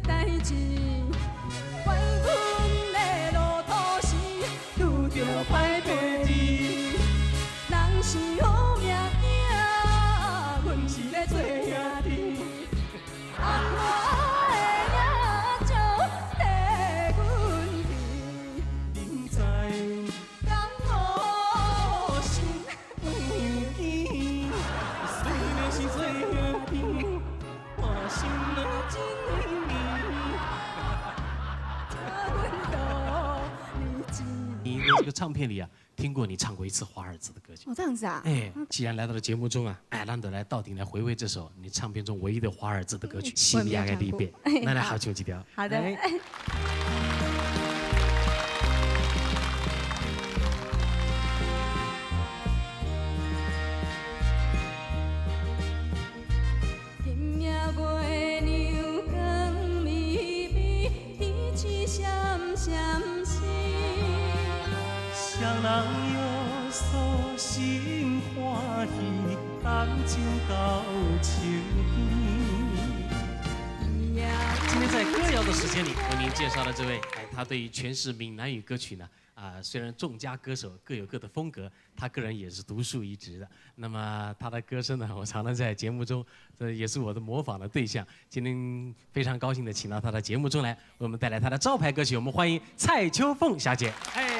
代志。怨阮的路途时，拄着歹白字。人是好命影，阮是咧做兄弟。红花的野鸟替阮啼，人在江湖心不记。虽然是做兄弟，我心若真美。你的这个唱片里啊，听过你唱过一次华尔兹的歌曲。哦，这样子啊。哎，既然来到了节目中啊，哎，让得来到底来回味这首你唱片中唯一的华尔兹的歌曲《心里爱的一遍》。那来好，求几条。好的。今夜月亮光微微，天气闪闪闪。双人约束心欢喜，感情到秋今天在歌谣的时间里，为您介绍了这位，哎，他对于诠释闽南语歌曲呢，虽然众家歌手各有各的风格，他个人也是独树一帜的。那么他的歌声呢，我常常在节目中，这也是我的模仿的对象。今天非常高兴的请到他的节目中来，为我们带来他的招牌歌曲，我们欢迎蔡秋凤小姐。哎。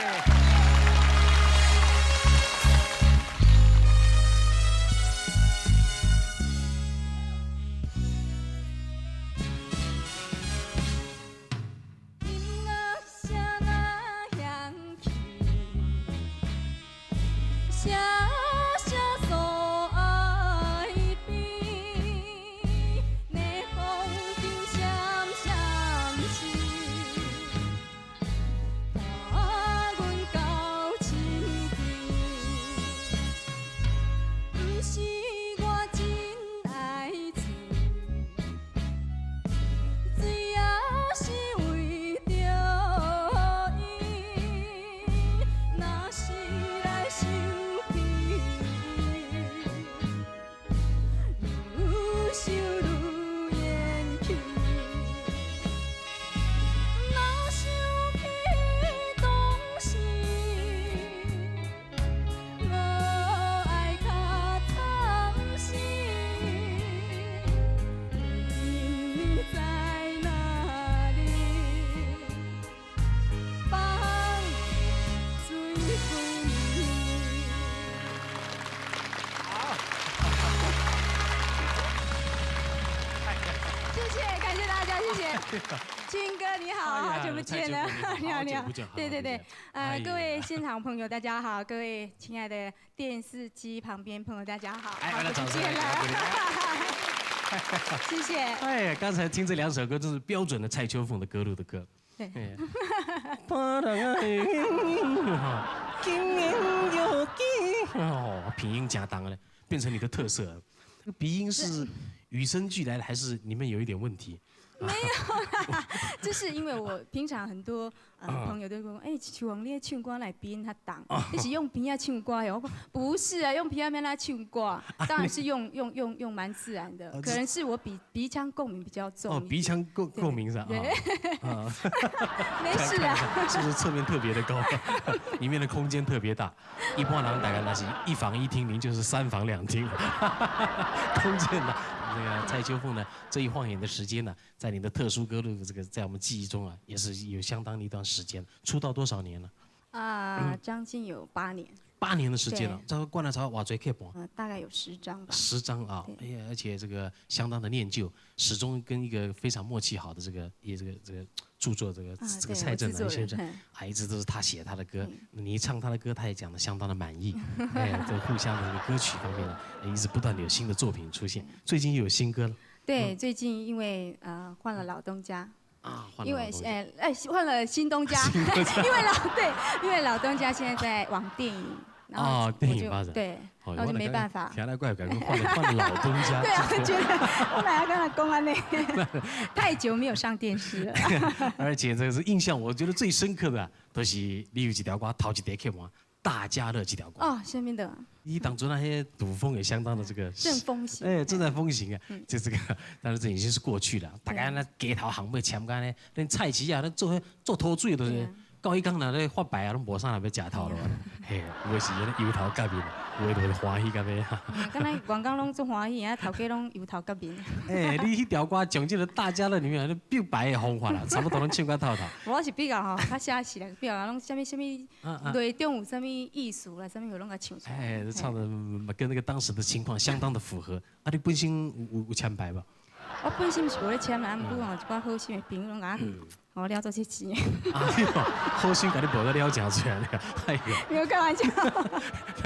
青哥你好，好久不见了，你好你好，对对对，各位现场朋友大家好，各位亲爱的电视机旁边朋友大家好，好久不见了，谢谢。哎，刚才听这两首歌都是标准的蔡秋凤的歌路的歌。对。哦，品音加当了，变成你的特色。鼻音是与生俱来的，还是里面有一点问题？没有啦，这是因为我平常很多朋友都跟我说，哎，秋王你的唱歌来鼻音他挡，你是用鼻啊唱歌哟？不是啊，用鼻啊面来唱歌，当然是用蛮自然的，可能是我鼻腔共鸣比较重。哦，鼻腔共鸣是吧？对，没事啊。是不是侧面特别的高，里面的空间特别大？一般人大概那是1房1厅，您就是3房2厅，空间大。这个蔡秋凤呢，这一晃眼的时间呢，在你的特殊歌路这个在我们记忆中啊，也是有相当的一段时间。出道多少年了？将近有8年。8年的时间了，这个灌篮潮瓦追 K 榜，大概有10张吧。10张啊，哎呀，而且这个相当的念旧，始终跟一个非常默契好的这个著作这个蔡振南先生，一直都是他写他的歌，你一唱他的歌，他也讲的相当的满意，哎，这互相的歌曲方面呢，一直不断的有新的作品出现，最近又有新歌了。对，最近因为换了老东家。因为换了新东家，因为老东家现在在往电影，然后电影发展，对，然后就没办法。天来怪改换了老东家，对啊，我觉得我本来跟他公安呢，太久没有上电视了。而且这个是印象，我觉得最深刻的都是你有一条歌头一条曲嘛，大家乐这条歌。哦，下面的你当初那些赌风也相当的这个正风行，哎，正在风行啊，就这个，但是这已经是过去了。大家那街头行尾签干呢，连菜市啊，那做拖水都是。到迄天若咧发白啊，拢无啥人要食头咯。嘿，有诶是油头革面，有诶就是欢喜到要。敢若员工拢足欢喜，啊头家拢油头革面。哎，你迄条歌从这个大家乐里面那表白的方法啦，差不多拢唱到透透。我是比较吼，较写实啦，比较拢什么内中有什么意思啦，什么有拢甲唱出来。哎，唱的跟那个当时的情况相当的符合。啊，你本身有签牌无？我本身是无咧签啦，毋过吼一寡好心的朋友拢甲我了做些钱。啊，好心甲你报个了正出来了，哎呀，没有开玩笑。